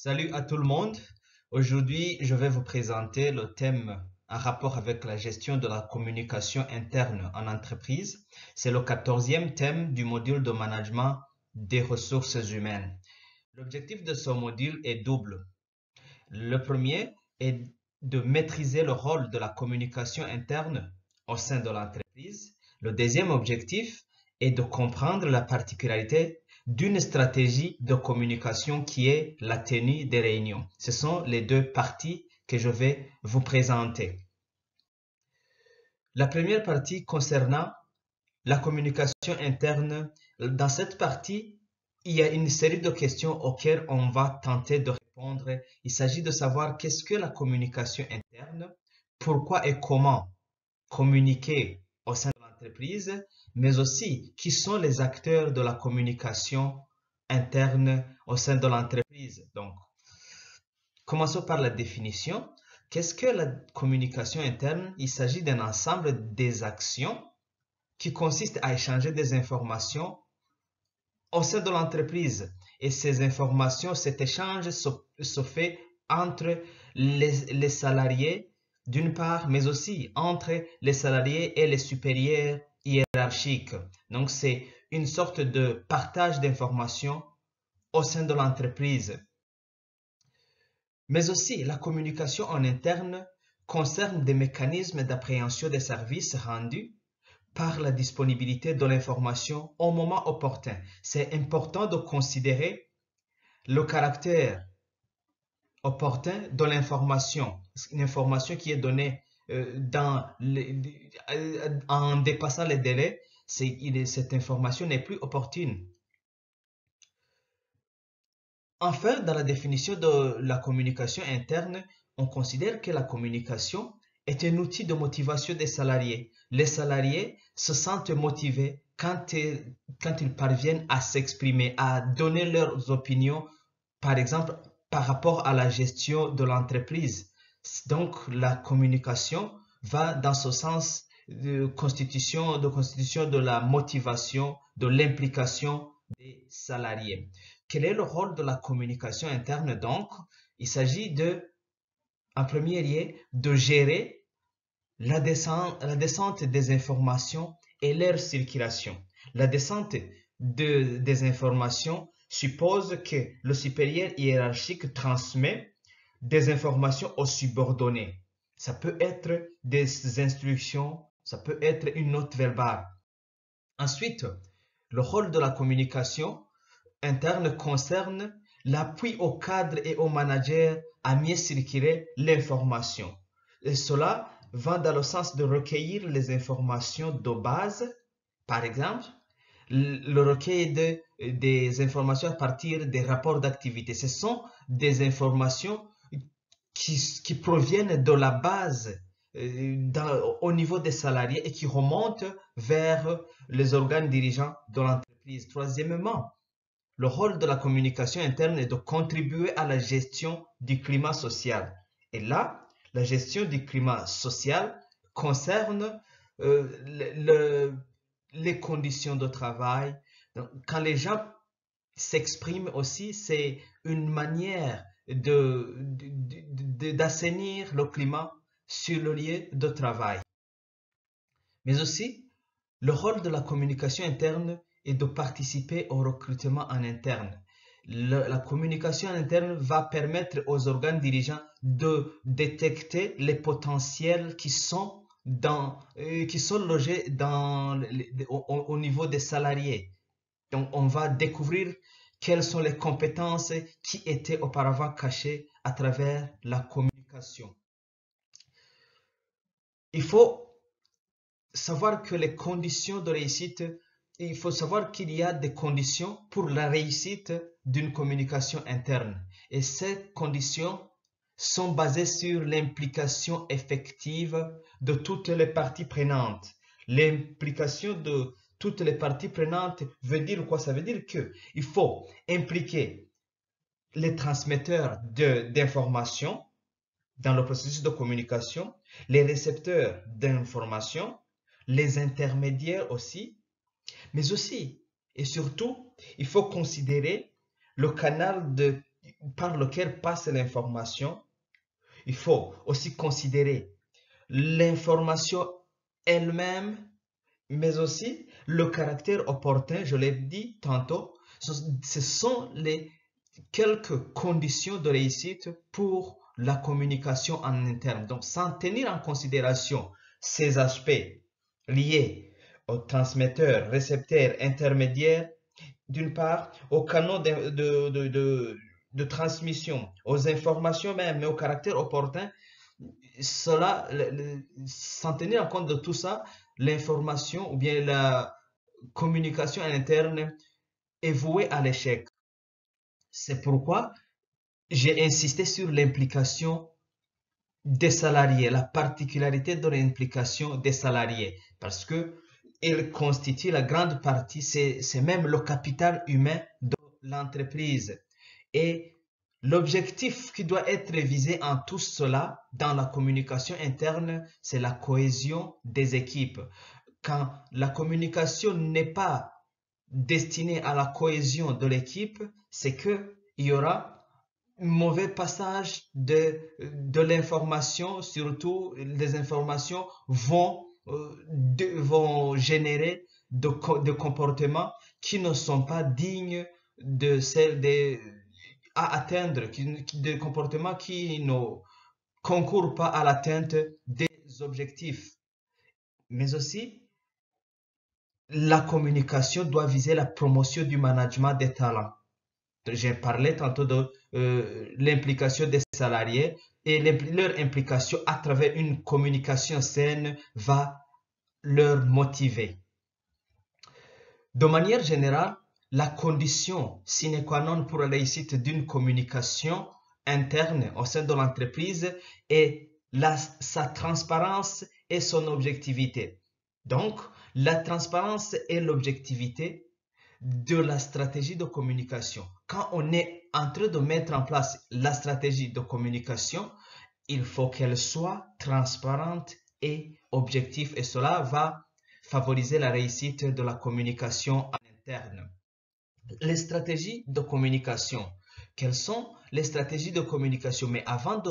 Salut à tout le monde. Aujourd'hui, je vais vous présenter le thème en rapport avec la gestion de la communication interne en entreprise. C'est le 14e thème du module de management des ressources humaines. L'objectif de ce module est double. Le premier est de maîtriser le rôle de la communication interne au sein de l'entreprise. Le deuxième objectif est de comprendre la particularité d'une stratégie de communication qui est la tenue des réunions. Ce sont les deux parties que je vais vous présenter. La première partie concernant la communication interne. Dans cette partie, il y a une série de questions auxquelles on va tenter de répondre. Il s'agit de savoir qu'est-ce que la communication interne, pourquoi et comment communiquer au sein de l'entreprise, mais aussi qui sont les acteurs de la communication interne au sein de l'entreprise. Donc, commençons par la définition. Qu'est-ce que la communication interne? Il s'agit d'un ensemble des actions qui consistent à échanger des informations au sein de l'entreprise. Et ces informations, cet échange se fait entre les salariés d'une part, mais aussi entre les salariés et les supérieurs hiérarchiques. Donc, c'est une sorte de partage d'informations au sein de l'entreprise. Mais aussi, la communication en interne concerne des mécanismes d'appréhension des services rendus par la disponibilité de l'information au moment opportun. C'est important de considérer le caractère opportun de l'information, une information qui est donnée en dépassant les délais, cette information n'est plus opportune. Enfin, dans la définition de la communication interne, on considère que la communication est un outil de motivation des salariés. Les salariés se sentent motivés quand ils parviennent à s'exprimer, à donner leurs opinions, par exemple, par rapport à la gestion de l'entreprise. Donc, la communication va dans ce sens de constitution de la motivation, de l'implication des salariés. Quel est le rôle de la communication interne donc? Il s'agit en premier lieu, de gérer la descente des informations et leur circulation. La descente des informations suppose que le supérieur hiérarchique transmet des informations aux subordonnés. Ça peut être des instructions, ça peut être une note verbale. Ensuite, le rôle de la communication interne concerne l'appui au cadre et au manager à mieux circuler l'information. Et cela va dans le sens de recueillir les informations de base, par exemple, le recueil des informations à partir des rapports d'activité. Ce sont des informations qui proviennent de la base au niveau des salariés et qui remontent vers les organes dirigeants de l'entreprise. Troisièmement, le rôle de la communication interne est de contribuer à la gestion du climat social. Et là, la gestion du climat social concerne les conditions de travail. Donc, quand les gens s'expriment aussi, c'est une manière d'assainir le climat sur le lieu de travail. Mais aussi, le rôle de la communication interne est de participer au recrutement en interne. La communication interne va permettre aux organes dirigeants de détecter les potentiels qui sont logés au niveau des salariés. Donc, on va découvrir quelles sont les compétences qui étaient auparavant cachées à travers la communication. Il faut savoir que les conditions de réussite, il faut savoir qu'il y a des conditions pour la réussite d'une communication interne. Et ces conditions sont basées sur l'implication effective de toutes les parties prenantes. L'implication de toutes les parties prenantes veut dire quoi? Ça veut dire qu'il faut impliquer les transmetteurs d'informations dans le processus de communication, les récepteurs d'informations, les intermédiaires aussi, mais aussi et surtout, il faut considérer le canal par lequel passe l'information, il faut aussi considérer l'information elle-même, mais aussi le caractère opportun, je l'ai dit tantôt, ce sont les quelques conditions de réussite pour la communication en interne. Donc, sans tenir en considération ces aspects liés aux transmetteurs, récepteurs, intermédiaires, d'une part, aux canaux de transmission, aux informations même, mais au caractère opportun, sans tenir en compte de tout ça, l'information ou bien la communication interne est vouée à l'échec. C'est pourquoi j'ai insisté sur l'implication des salariés, la particularité de l'implication des salariés, parce que il constitue la grande partie, c'est même le capital humain de l'entreprise. Et l'objectif qui doit être visé en tout cela, dans la communication interne, c'est la cohésion des équipes. Quand la communication n'est pas destinée à la cohésion de l'équipe, c'est qu'il y aura mauvais passage de l'information, surtout les informations vont générer de comportements qui ne sont pas dignes de celles à atteindre, des comportements qui ne concourent pas à l'atteinte des objectifs. Mais aussi, la communication doit viser la promotion du management des talents. J'ai parlé tantôt de l'implication des salariés et leur implication à travers une communication saine va leur motiver. De manière générale, la condition sine qua non pour la réussite d'une communication interne au sein de l'entreprise est sa transparence et son objectivité. Donc, la transparence et l'objectivité de la stratégie de communication. Quand on est en train de mettre en place la stratégie de communication, il faut qu'elle soit transparente et objective et cela va favoriser la réussite de la communication interne. Les stratégies de communication. Quelles sont les stratégies de communication? Mais avant de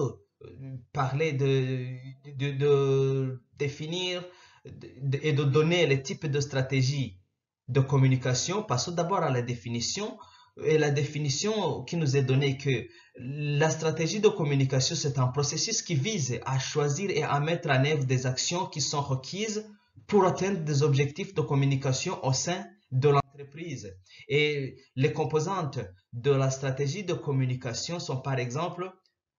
parler de définir et de donner les types de stratégies de communication, passons d'abord à la définition. Et la définition qui nous est donnée que la stratégie de communication, c'est un processus qui vise à choisir et à mettre en œuvre des actions qui sont requises pour atteindre des objectifs de communication au sein de l'entreprise. Et les composantes de la stratégie de communication sont par exemple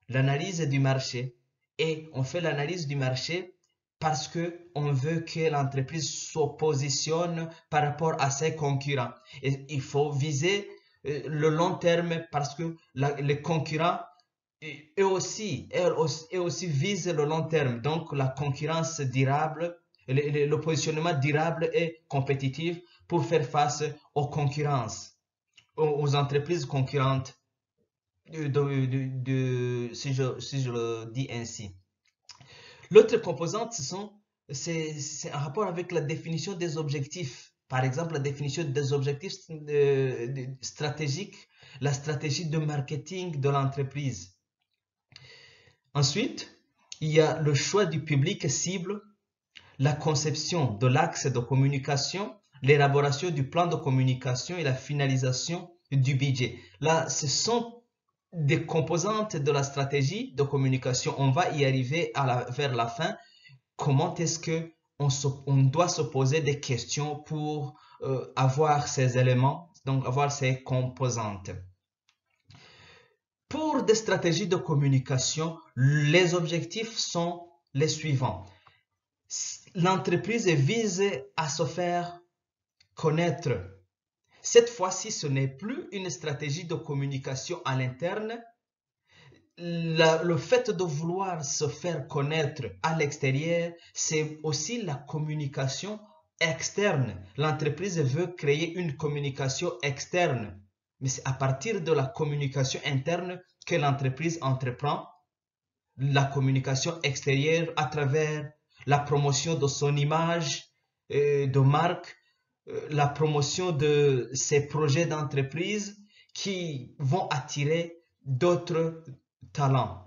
l'analyse du marché. Et on fait l'analyse du marché parce qu'on veut que l'entreprise se positionne par rapport à ses concurrents. Et il faut viser le long terme parce que les concurrents eux aussi visent le long terme. Donc la concurrence durable, le positionnement durable et compétitif pour faire face aux concurrences, aux entreprises concurrentes, si je le dis ainsi. L'autre composante, c'est en rapport avec la définition des objectifs. Par exemple, la définition des objectifs stratégiques, la stratégie de marketing de l'entreprise. Ensuite, il y a le choix du public cible, la conception de l'axe de communication, l'élaboration du plan de communication et la finalisation du budget. Là, ce sont des composantes de la stratégie de communication. On va y arriver vers la fin. Comment est-ce que on doit se poser des questions pour avoir ces éléments, donc avoir ces composantes. Pour des stratégies de communication, les objectifs sont les suivants. L'entreprise vise à se faire connaître. Cette fois-ci, ce n'est plus une stratégie de communication à l'interne. Le fait de vouloir se faire connaître à l'extérieur, c'est aussi la communication externe. L'entreprise veut créer une communication externe. Mais c'est à partir de la communication interne que l'entreprise entreprend la communication extérieure à travers la promotion de son image de marque, la promotion de ses projets d'entreprise qui vont attirer d'autres talents.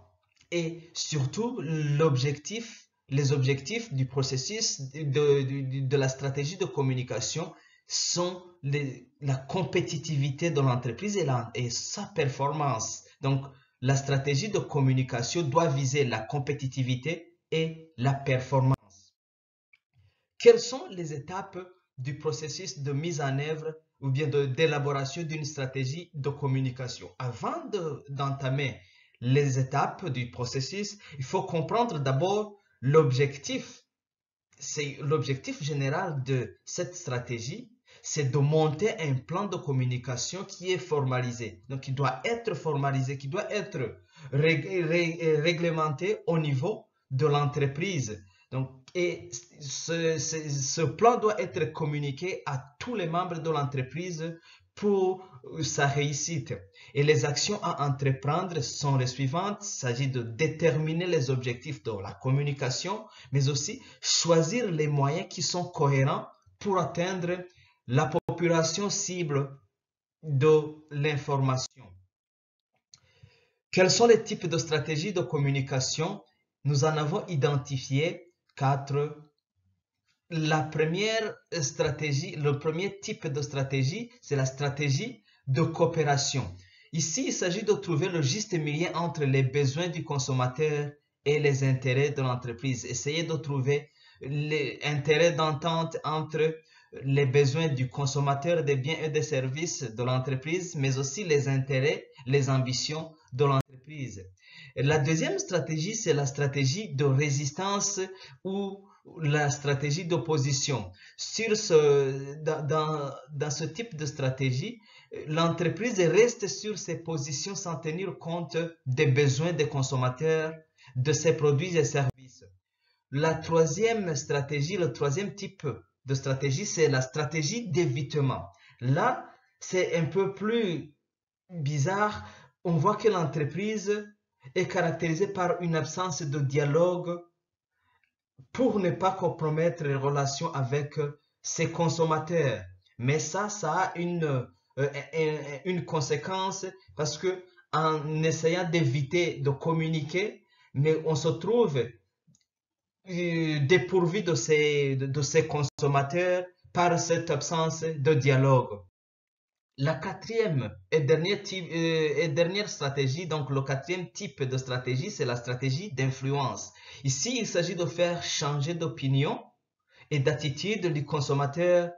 Et surtout, les objectifs du processus de la stratégie de communication sont la compétitivité de l'entreprise et sa performance. Donc, la stratégie de communication doit viser la compétitivité et la performance. Quelles sont les étapes du processus de mise en œuvre ou bien d'élaboration d'une stratégie de communication? Avant d'entamer les étapes du processus, il faut comprendre d'abord l'objectif. C'est l'objectif général de cette stratégie, c'est de monter un plan de communication qui est formalisé. Donc, il doit être formalisé, qui doit être réglementé au niveau de l'entreprise. Donc, et ce plan doit être communiqué à tous les membres de l'entreprise pour sa réussite. Et les actions à entreprendre sont les suivantes. Il s'agit de déterminer les objectifs de la communication, mais aussi choisir les moyens qui sont cohérents pour atteindre la population cible de l'information. Quels sont les types de stratégies de communication? Nous en avons identifié 4. La première stratégie, le premier type de stratégie, c'est la stratégie de coopération. Ici, il s'agit de trouver le juste milieu entre les besoins du consommateur et les intérêts de l'entreprise. Essayer de trouver l'intérêt d'entente entre les besoins du consommateur des biens et des services de l'entreprise, mais aussi les intérêts, les ambitions de l'entreprise. La deuxième stratégie, c'est la stratégie de résistance ou la stratégie d'opposition. Dans ce type de stratégie, l'entreprise reste sur ses positions sans tenir compte des besoins des consommateurs, de ses produits et services. La troisième stratégie, le troisième type de stratégie, c'est la stratégie d'évitement. Là, c'est un peu plus bizarre. On voit que l'entreprise est caractérisée par une absence de dialogue pour ne pas compromettre les relations avec ses consommateurs. Mais ça a une conséquence parce que en essayant d'éviter de communiquer, mais on se trouve dépourvu de ses consommateurs par cette absence de dialogue. La quatrième et dernière stratégie, donc le quatrième type de stratégie, c'est la stratégie d'influence. Ici, il s'agit de faire changer d'opinion et d'attitude du consommateur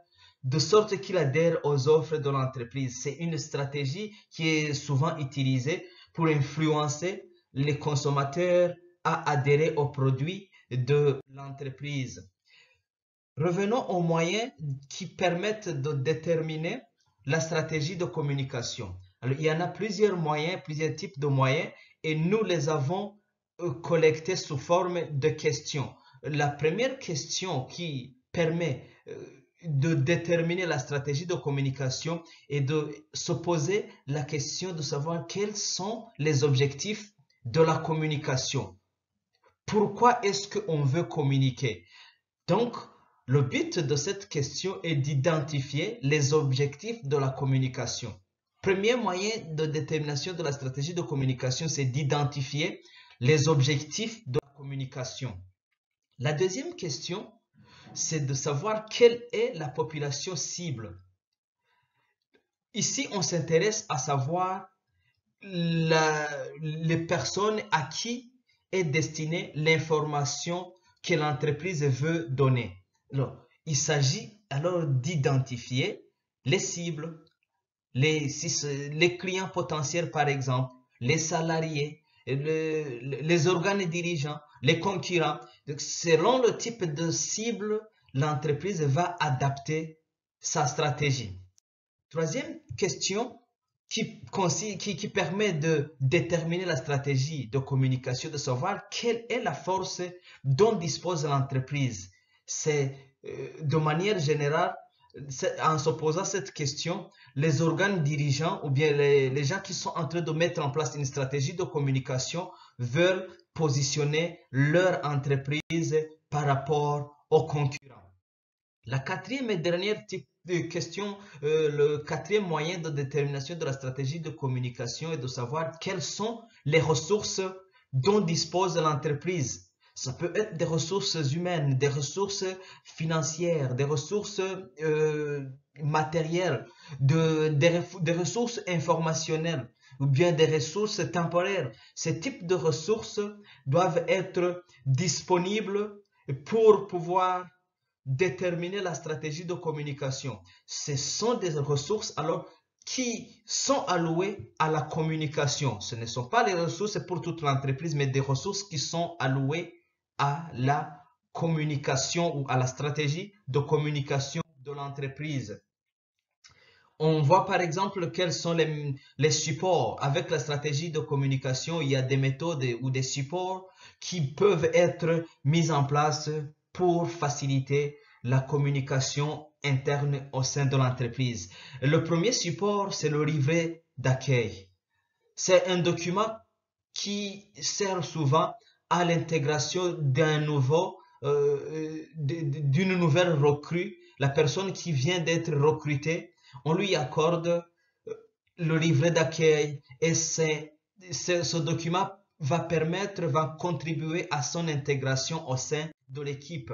de sorte qu'il adhère aux offres de l'entreprise. C'est une stratégie qui est souvent utilisée pour influencer les consommateurs à adhérer aux produits de l'entreprise. Revenons aux moyens qui permettent de déterminer la stratégie de communication. Alors, il y en a plusieurs moyens, plusieurs types de moyens, et nous les avons collectés sous forme de questions. La première question qui permet de déterminer la stratégie de communication est de se poser la question de savoir quels sont les objectifs de la communication. Pourquoi est-ce qu'on veut communiquer? Donc, le but de cette question est d'identifier les objectifs de la communication. Premier moyen de détermination de la stratégie de communication, c'est d'identifier les objectifs de la communication. La deuxième question, c'est de savoir quelle est la population cible. Ici, on s'intéresse à savoir les personnes à qui est destinée l'information que l'entreprise veut donner. Alors, il s'agit alors d'identifier les cibles, les clients potentiels par exemple, les salariés, les organes dirigeants, les concurrents. Donc, selon le type de cible, l'entreprise va adapter sa stratégie. Troisième question qui permet de déterminer la stratégie de communication, de savoir quelle est la force dont dispose l'entreprise. C'est de manière générale, en se posant cette question, les organes dirigeants ou bien les gens qui sont en train de mettre en place une stratégie de communication veulent positionner leur entreprise par rapport aux concurrents. La quatrième et dernière type de question, le quatrième moyen de détermination de la stratégie de communication est de savoir quelles sont les ressources dont dispose l'entreprise. Ça peut être des ressources humaines, des ressources financières, des ressources matérielles, des ressources informationnelles ou bien des ressources temporaires. Ces types de ressources doivent être disponibles pour pouvoir déterminer la stratégie de communication. Ce sont des ressources alors qui sont allouées à la communication. Ce ne sont pas les ressources pour toute l'entreprise, mais des ressources qui sont allouées à la communication ou à la stratégie de communication de l'entreprise. On voit par exemple quels sont les supports. Avec la stratégie de communication, il y a des méthodes ou des supports qui peuvent être mis en place pour faciliter la communication interne au sein de l'entreprise. Le premier support, c'est le livret d'accueil. C'est un document qui sert souvent à l'intégration d'une nouvelle recrue. La personne qui vient d'être recrutée, on lui accorde le livret d'accueil et ce document va contribuer à son intégration au sein de l'équipe.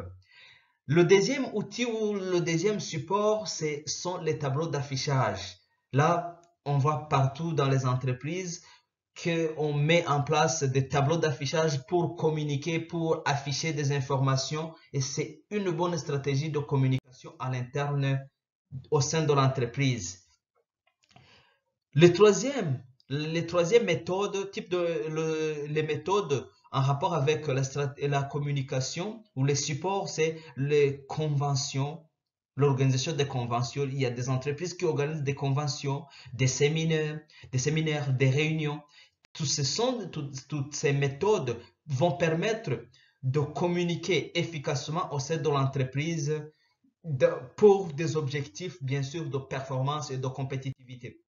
Le deuxième outil ou le deuxième support, sont les tableaux d'affichage. Là, on voit partout dans les entreprises qu'on met en place des tableaux d'affichage pour communiquer, pour afficher des informations et c'est une bonne stratégie de communication à l'interne au sein de l'entreprise. Les troisième méthode, les méthodes en rapport avec la communication ou les supports, c'est les conventions, l'organisation des conventions. Il y a des entreprises qui organisent des conventions, des séminaires, des réunions. Toutes ces méthodes vont permettre de communiquer efficacement au sein de l'entreprise pour des objectifs, bien sûr, de performance et de compétitivité.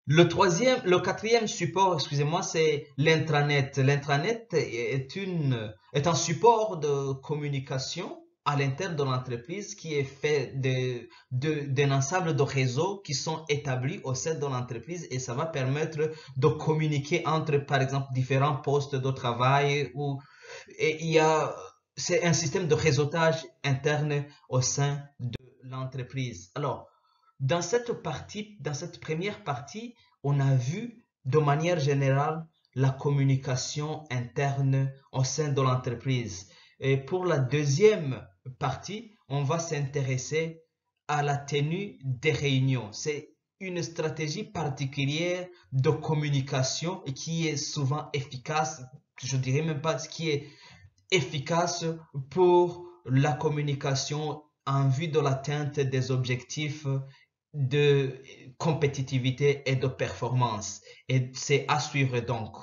Le quatrième support, excusez-moi, c'est l'intranet. L'intranet est un support de communication à l'intérieur de l'entreprise qui est fait d'un ensemble de réseaux qui sont établis au sein de l'entreprise et ça va permettre de communiquer entre, par exemple, différents postes de travail et c'est un système de réseautage interne au sein de l'entreprise. Alors, dans cette première partie, on a vu de manière générale la communication interne au sein de l'entreprise. Et pour la deuxième partie, on va s'intéresser à la tenue des réunions. C'est une stratégie particulière de communication et qui est souvent efficace, je dirais même pas ce qui est efficace pour la communication en vue de l'atteinte des objectifs de compétitivité et de performance. Et c'est à suivre donc.